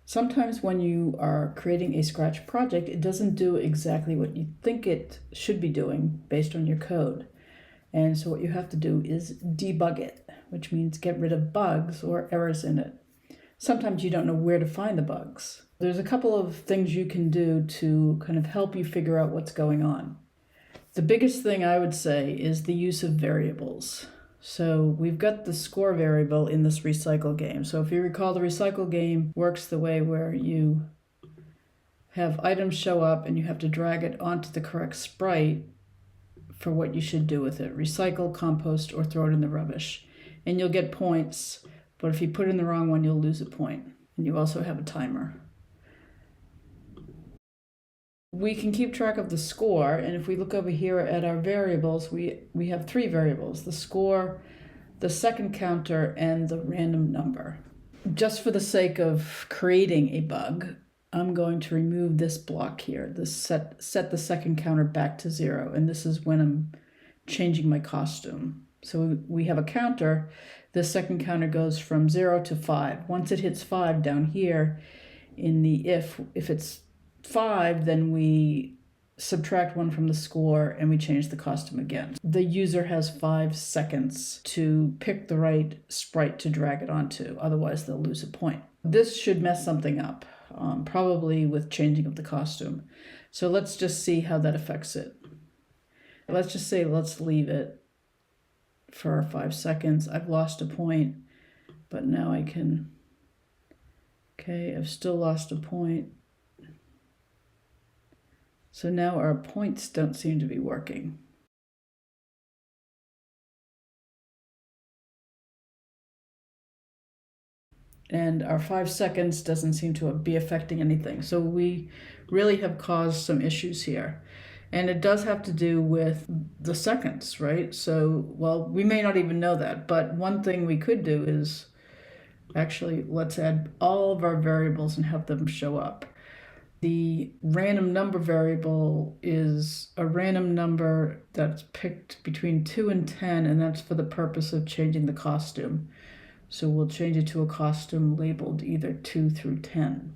Sometimes when you are creating a Scratch project, it doesn't do exactly what you think it should be doing based on your code. And so what you have to do is debug it, which means get rid of bugs or errors in it. Sometimes you don't know where to find the bugs. There's a couple of things you can do to kind of help you figure out what's going on. The biggest thing I would say is the use of variables. So we've got the score variable in this recycle game. So if you recall, the recycle game works the way where you have items show up and you have to drag it onto the correct sprite for what you should do with it. Recycle, compost, or throw it in the rubbish. And you'll get points, but if you put in the wrong one, you'll lose a point. And you also have a timer. We can keep track of the score, and if we look over here at our variables, we have 3 variables: the score, the second counter, and the random number. Just for the sake of creating a bug, I'm going to remove this block here, this set the second counter back to 0, and this is when I'm changing my costume. So we have a counter. The second counter goes from 0 to 5. Once it hits 5 down here in the if it's 5, then we subtract 1 from the score and we change the costume again. The user has 5 seconds to pick the right sprite to drag it onto, otherwise they'll lose a point. This should mess something up, probably with changing of the costume. So let's just see how that affects it. Let's just say let's leave it for 5 seconds. I've lost a point, but now I can, okay, I've still lost a point. So now our points don't seem to be working. And our 5 seconds doesn't seem to be affecting anything. So we really have caused some issues here. And it does have to do with the seconds, right? So, well, we may not even know that, but one thing we could do is actually, let's add all of our variables and have them show up. The random number variable is a random number that's picked between 2 and 10, and that's for the purpose of changing the costume. So we'll change it to a costume labeled either 2 through 10.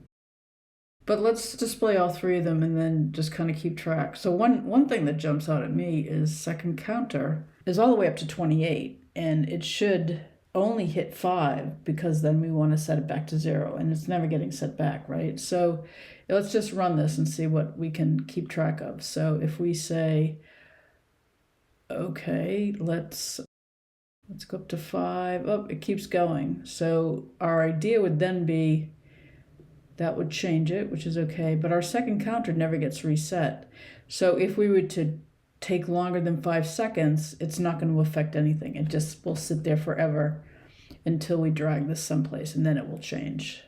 But let's display all 3 of them and then just kind of keep track. So one thing that jumps out at me is second counter is all the way up to 28, and it should only hit 5 because then we want to set it back to 0, and it's never getting set back, right? So let's just run this and see what we can keep track of. So if we say, okay, let's go up to 5. Oh, it keeps going. So our idea would then be that would change it, which is okay, but our second counter never gets reset. So if we were to take longer than 5 seconds, it's not going to affect anything. It just will sit there forever until we drag this someplace, and then it will change.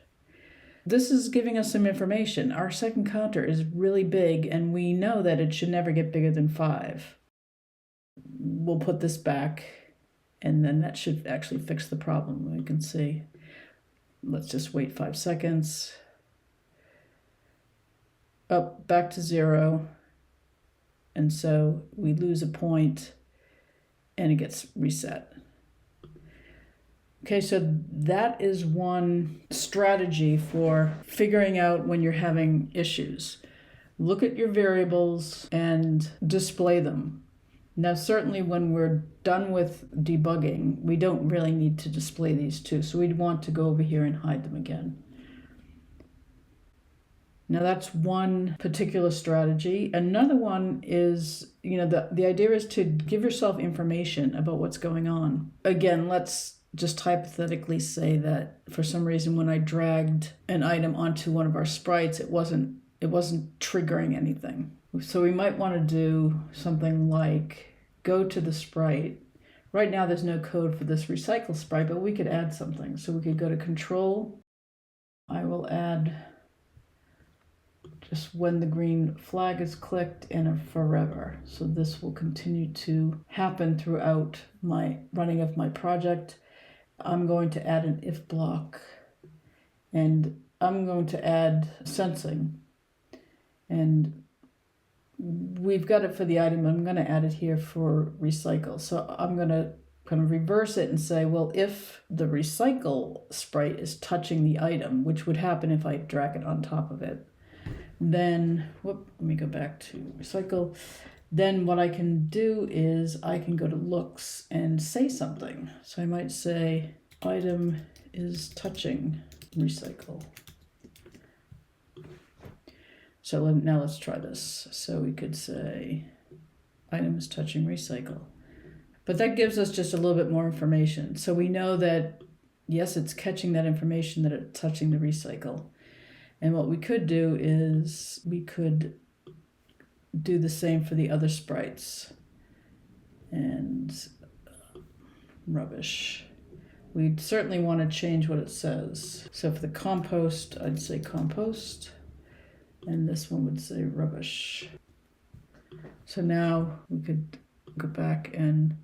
This is giving us some information. Our second counter is really big, and we know that it should never get bigger than 5. We'll put this back, and then that should actually fix the problem. We can see. Let's just wait 5 seconds. Up, back to 0. And so we lose a point, and it gets reset. Okay, so that is one strategy for figuring out when you're having issues. Look at your variables and display them. Now, certainly when we're done with debugging, we don't really need to display these 2, so we'd want to go over here and hide them again. Now that's one particular strategy. Another one is, the idea is to give yourself information about what's going on. Again, let's just hypothetically say that for some reason when I dragged an item onto one of our sprites, it wasn't triggering anything. So we might want to do something like go to the sprite. Right now there's no code for this recycle sprite, but we could add something. So we could go to control. I will add just when the green flag is clicked and a forever. So this will continue to happen throughout my running of my project. I'm going to add an if block, and I'm going to add sensing, and we've got it for the item. I'm going to add it here for recycle. So I'm going to kind of reverse it and say, well, if the recycle sprite is touching the item, which would happen if I drag it on top of it, then, let me go back to recycle. Then what I can do is I can go to looks and say something. So I might say item is touching recycle. So now let's try this. So we could say item is touching recycle. But that gives us just a little bit more information. So we know that, yes, it's catching that information that it's touching the recycle. And what we could do is we could do the same for the other sprites. And rubbish. We'd certainly want to change what it says. So for the compost, I'd say compost. And this one would say rubbish. So now we could go back and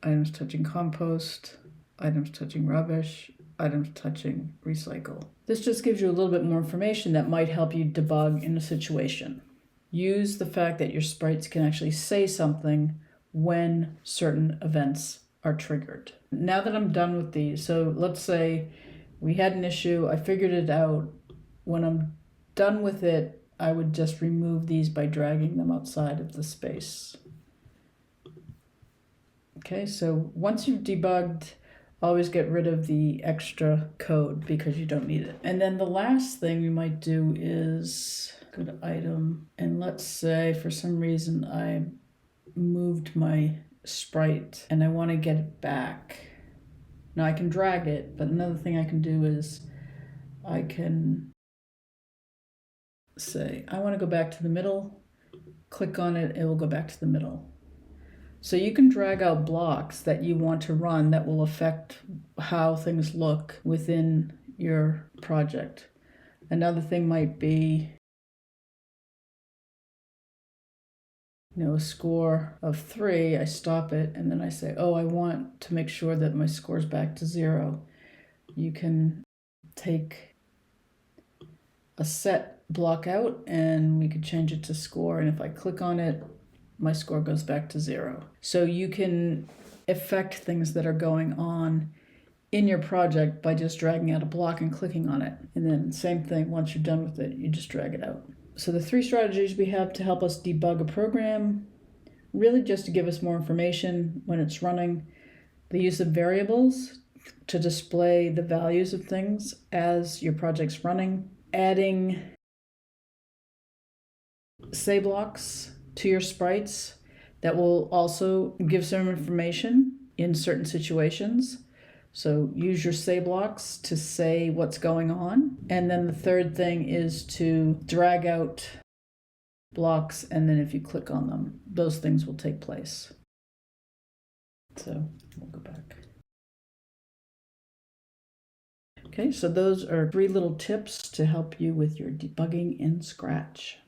items touching compost, items touching rubbish, items touching recycle. This just gives you a little bit more information that might help you debug in a situation. Use the fact that your sprites can actually say something when certain events are triggered. Now that I'm done with these, so let's say we had an issue, I figured it out. When I'm done with it, I would just remove these by dragging them outside of the space. Okay, so once you've debugged, always get rid of the extra code because you don't need it. And then the last thing we might do is go to item, and let's say for some reason I moved my sprite and I want to get it back. Now I can drag it, but another thing I can do is I can say, I want to go back to the middle, click on it, it will go back to the middle. So you can drag out blocks that you want to run that will affect how things look within your project. Another thing might be, a score of 3, I stop it, and then I say, oh, I want to make sure that my score's back to 0. You can take a set block out and we could change it to score, and if I click on it, my score goes back to 0. So you can affect things that are going on in your project by just dragging out a block and clicking on it. And then same thing, once you're done with it, you just drag it out. So the 3 strategies we have to help us debug a program, really just to give us more information when it's running. The use of variables to display the values of things as your project's running. Adding say blocks to your sprites that will also give some information in certain situations. So use your say blocks to say what's going on. And then the third thing is to drag out blocks, and then if you click on them, those things will take place. So we'll go back. Okay, so those are 3 little tips to help you with your debugging in Scratch.